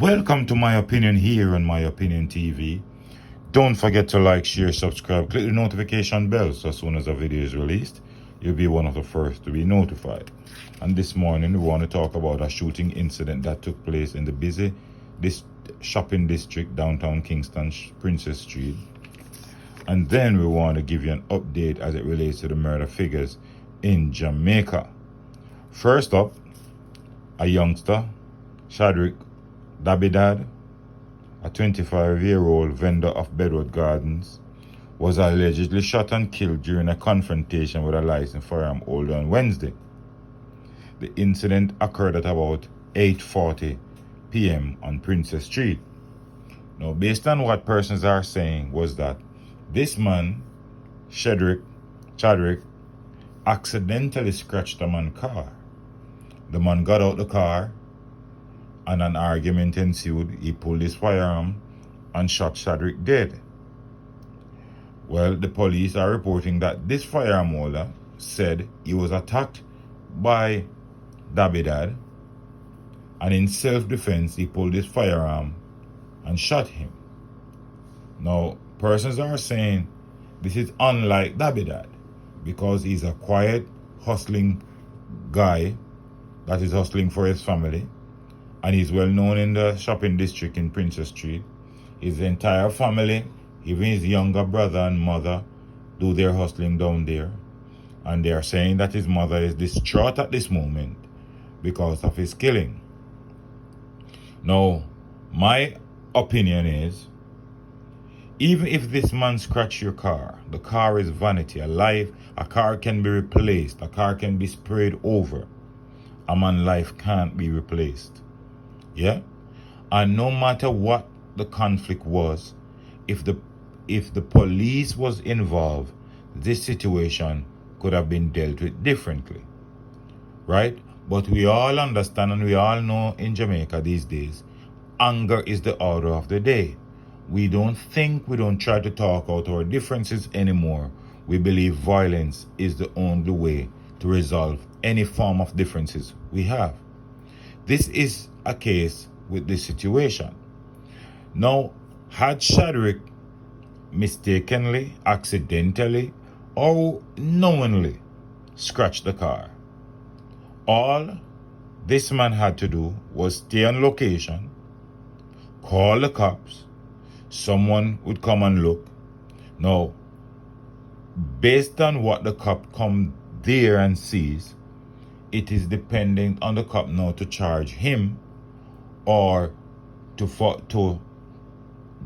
Welcome to My Opinion here on My Opinion TV. Don't forget to like, share, subscribe, click the notification bell so as soon as a video is released, you'll be one of the first to be notified. And this morning we want to talk about a shooting incident that took place in the busy shopping district downtown Kingston, Princess Street. And then we want to give you an update as it relates to the murder figures in Jamaica. First up, a youngster, Shadrick Dabidad, a 25-year-old vendor of Bedwood Gardens, was allegedly shot and killed during a confrontation with a licensed firearm holder on Wednesday. The incident occurred at about 8:40 p.m. on Princess Street. Now, based on what persons are saying, was that this man, Chadrick, accidentally scratched a man's car. The man got out the car and an argument ensued. He pulled his firearm and shot Chadrick dead. Well, the police are reporting that this firearm holder said he was attacked by Dabidad, and in self-defense he pulled his firearm and shot him. Now, persons are saying this is unlike Dabidad because he's a quiet, hustling guy that is hustling for his family, and he's well known in the shopping district in Princess Street. His entire family, even his younger brother and mother, do their hustling down there. And they are saying that his mother is distraught at this moment because of his killing. Now, my opinion is, even if this man scratched your car, the car is vanity. A car can be replaced. A car can be sprayed over. A man's life can't be replaced. Yeah? And no matter what the conflict was, if the police was involved, this situation could have been dealt with differently. Right? But we all understand and we all know in Jamaica these days, anger is the order of the day. We don't try to talk out our differences anymore. We believe violence is the only way to resolve any form of differences we have. This is a case with this situation. Now, had Chadrick mistakenly, accidentally, or knowingly scratched the car, all this man had to do was stay on location, call the cops, someone would come and look. Now, based on what the cop come there and sees, it is dependent on the cop now to charge him or to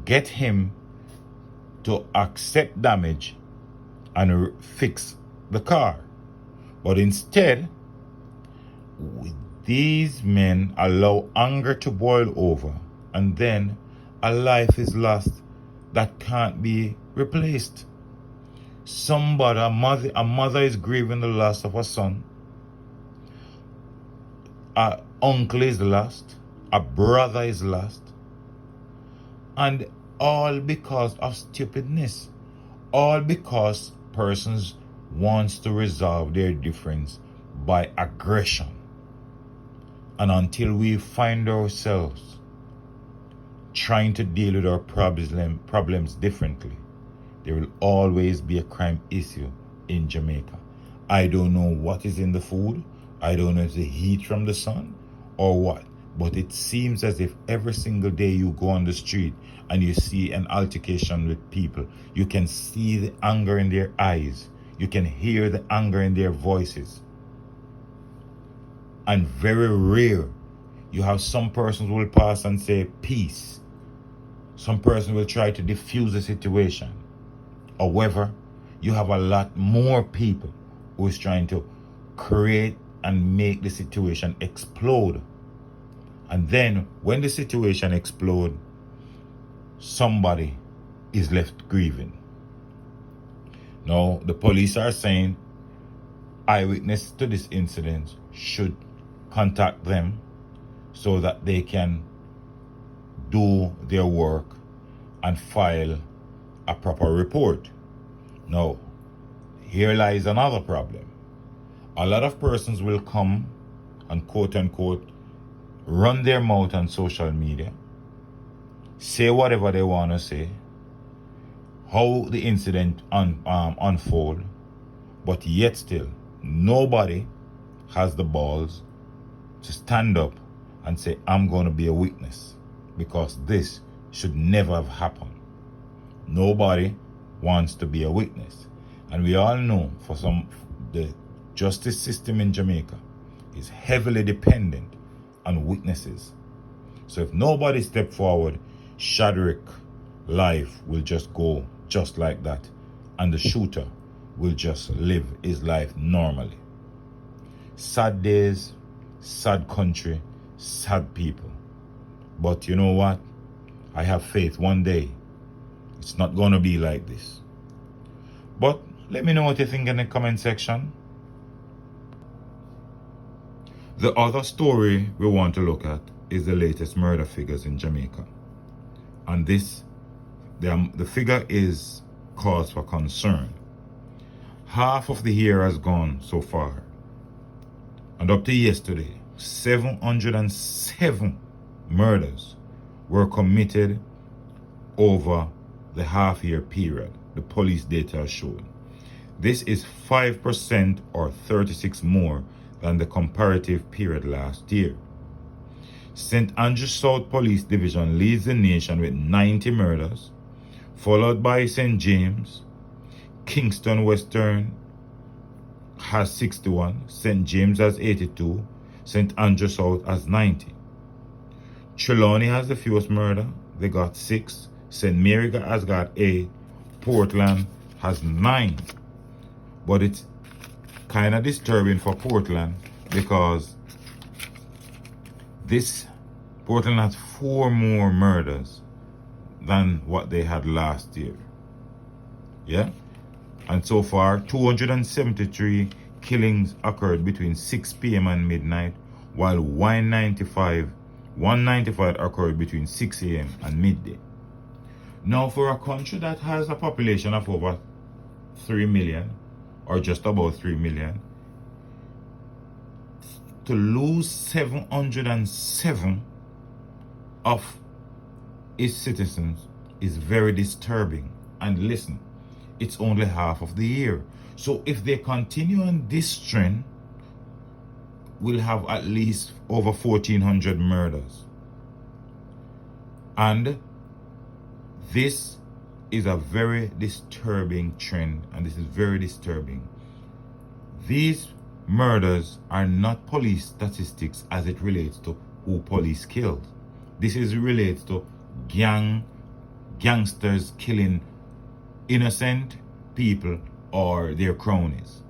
get him to accept damage and fix the car. But instead, these men allow anger to boil over, and then a life is lost that can't be replaced. A mother is grieving the loss of a son. An uncle is lost. A brother is lost. And all because of stupidness. All because persons wants to resolve their difference by aggression. And until we find ourselves trying to deal with our problems differently, there will always be a crime issue in Jamaica. I don't know what is in the food. I don't know if it's the heat from the sun or what. But it seems as if every single day you go on the street and you see an altercation with people, you can see the anger in their eyes. You can hear the anger in their voices. And very rare, you have some persons who will pass and say peace. Some person will try to diffuse the situation. However, you have a lot more people who is trying to create and make the situation explode. And then when the situation explodes, somebody is left grieving. Now, the police are saying eyewitness to this incident should contact them so that they can do their work and file a proper report. Now, here lies another problem. A lot of persons will come and quote unquote run their mouth on social media, say whatever they want to say, how the incident unfold, but yet still nobody has the balls to stand up and say, I'm going to be a witness, because this should never have happened. Nobody wants to be a witness. And we all know the justice system in Jamaica is heavily dependent on witnesses. So if nobody step forward, Shadrach's life will just go just like that, and the shooter will just live his life normally. Sad days, sad country, sad people. But you know what? I have faith one day it's not going to be like this. But let me know what you think in the comment section. The other story we want to look at is the latest murder figures in Jamaica. And this, the figure is cause for concern. Half of the year has gone so far. And up to yesterday, 707 murders were committed over the half-year period, the police data showed. This is 5% or 36 more than the comparative period last year. St. Andrews South Police Division leads the nation with 90 murders, followed by St. James. Kingston Western has 61, St. James has 82, St. Andrews South has 90. Trelawney has the fewest murder, they got 6, St. Mary has got 8, Portland has 9. But it's kind of disturbing for Portland because Portland has 4 more murders than what they had last year. Yeah? And so far, 273 killings occurred between 6 p.m. and midnight, while 195 occurred between 6 a.m. and midday. Now, for a country that has a population of over 3 million, or just about 3 million, to lose 707 of its citizens is very disturbing. And listen, it's only half of the year. So if they continue on this trend, we'll have at least over 1,400 murders. And this is a very disturbing trend, and this is very disturbing. These murders are not police statistics as it relates to who police killed. This is relates to gangsters killing innocent people or their cronies.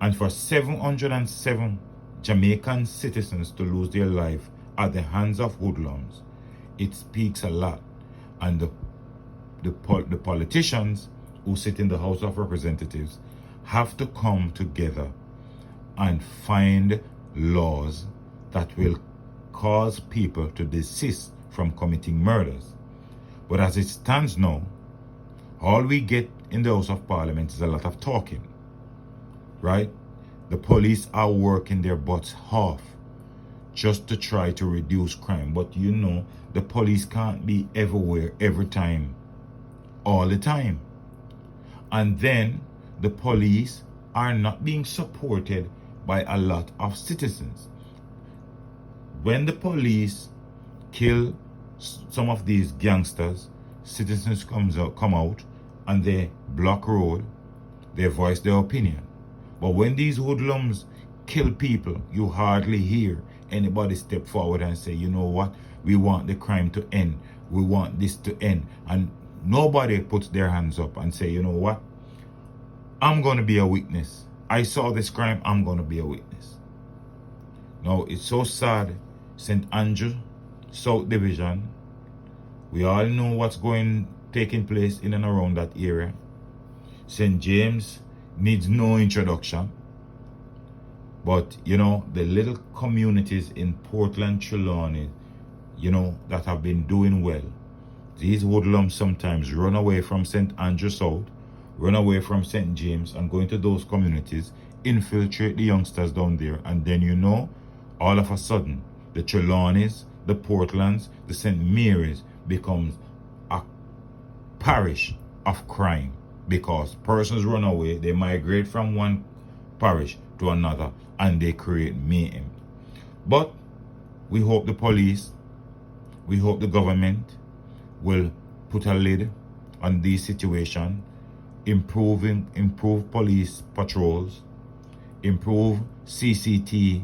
And for 707 Jamaican citizens to lose their life at the hands of hoodlums, it speaks a lot. And the politicians who sit in the House of Representatives have to come together and find laws that will cause people to desist from committing murders. But as it stands now, all we get in the House of Parliament is a lot of talking, right? The police are working their butts off just to try to reduce crime. But you know, the police can't be everywhere, every time, all the time. And then the police are not being supported by a lot of citizens. When the police kill some of these gangsters, citizens come out and they block road, they voice their opinion. But when these hoodlums kill people, you hardly hear anybody step forward and say, you know what, we want the crime to end, we want this to end. And nobody puts their hands up and say, you know what, I'm going to be a witness. I saw this crime, I'm going to be a witness. Now, it's so sad. St. Andrew South Division, we all know what's taking place in and around that area. St. James needs no introduction. But, you know, the little communities in Portland, Trelawney, you know, that have been doing well. These hoodlums sometimes run away from St. Andrew South, run away from St. James and go into those communities, infiltrate the youngsters down there. And then, you know, all of a sudden, the Trelawneys, the Portlands, the St. Mary's becomes a parish of crime, because persons run away, they migrate from one parish to another, and they create mayhem. But we hope the police, we hope the government will put a lid on these situations, improve police patrols, improve CCTV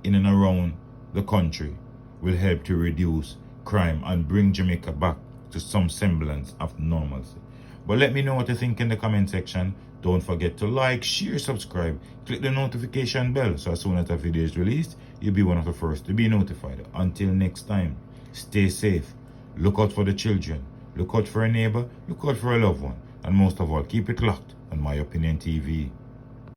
in and around the country, will help to reduce crime and bring Jamaica back to some semblance of normalcy. But let me know what you think in the comment section. Don't forget to like, share, subscribe, click the notification bell, so as soon as a video is released, you'll be one of the first to be notified. Until next time, stay safe, look out for the children, look out for a neighbor, look out for a loved one, and most of all, keep it locked on My Opinion TV.